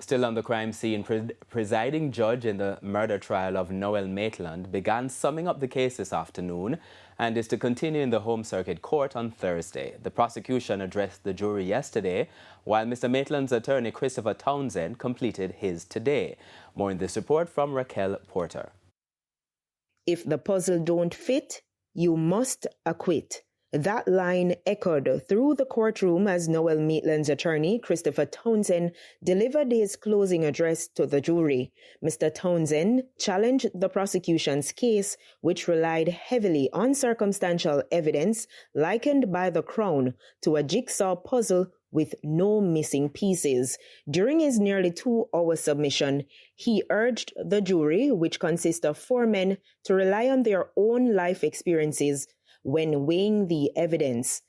Still on the crime scene, presiding judge in the murder trial of Noel Maitland began summing up the case this afternoon and is to continue in the Home Circuit Court on Thursday. The prosecution addressed the jury yesterday, while Mr. Maitland's attorney Christopher Townsend completed his today. More in this report from Raquel Porter. If the puzzle don't fit, you must acquit. That line echoed through the courtroom as Noel Maitland's attorney, Christopher Townsend, delivered his closing address to the jury. Mr. Townsend challenged the prosecution's case, which relied heavily on circumstantial evidence likened by the Crown to a jigsaw puzzle with no missing pieces. During his nearly 2-hour submission, he urged the jury, which consists of 4 men, to rely on their own life experiences when weighing the evidence.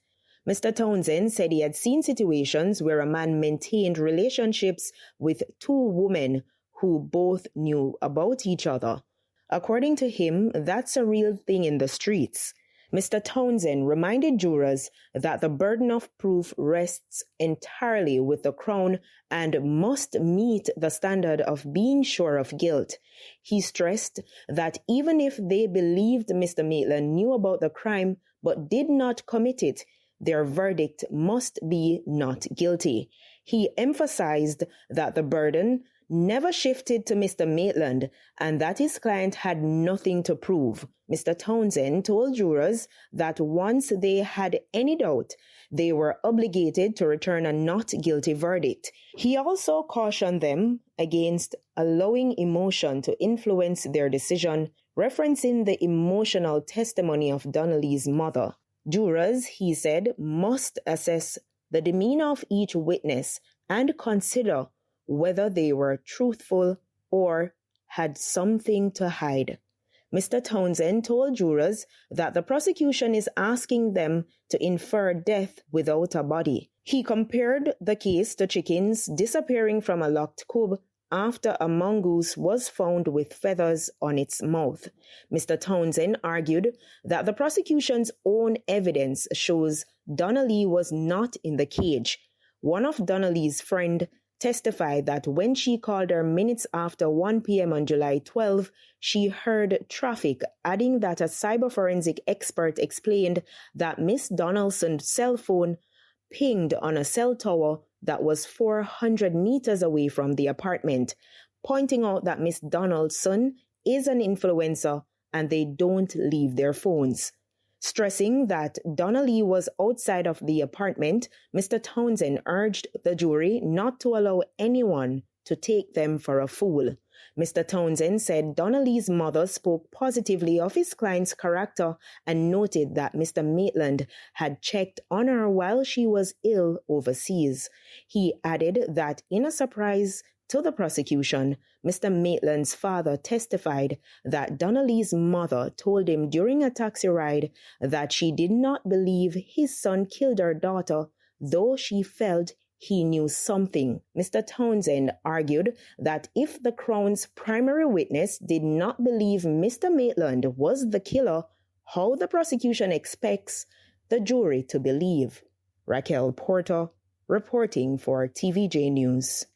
Mr. Townsend said he had seen situations where a man maintained relationships with 2 women who both knew about each other. According to him, that's a real thing in the streets. Mr. Townsend reminded jurors that the burden of proof rests entirely with the Crown and must meet the standard of being sure of guilt. He stressed that even if they believed Mr. Maitland knew about the crime but did not commit it, their verdict must be not guilty. He emphasized that the burden never shifted to Mr. Maitland and that his client had nothing to prove. Mr. Townsend told jurors that once they had any doubt, they were obligated to return a not guilty verdict. He also cautioned them against allowing emotion to influence their decision, referencing the emotional testimony of Donnelly's mother. Jurors, he said, must assess the demeanor of each witness and consider whether they were truthful or had something to hide. Mr. Townsend told jurors that the prosecution is asking them to infer death without a body. He compared the case to chickens disappearing from a locked coop after a mongoose was found with feathers on its mouth. Mr. Townsend argued that the prosecution's own evidence shows Donnelly was not in the cage. One of Donnelly's friends testified that when she called her minutes after 1 p.m. on July 12, she heard traffic, adding that a cyber forensic expert explained that Miss Donaldson's cell phone pinged on a cell tower that was 400 meters away from the apartment, pointing out that Miss Donaldson is an influencer and they don't leave their phones. Stressing that Donnelly was outside of the apartment, Mr. Townsend urged the jury not to allow anyone to take them for a fool. Mr. Townsend said Donnelly's mother spoke positively of his client's character and noted that Mr. Maitland had checked on her while she was ill overseas. He added that in a surprise to the prosecution, Mr. Maitland's father testified that Donnelly's mother told him during a taxi ride that she did not believe his son killed her daughter, though she felt he knew something. Mr. Townsend argued that if the Crown's primary witness did not believe Mr. Maitland was the killer, how the prosecution expects the jury to believe. Raquel Porter, reporting for TVJ News.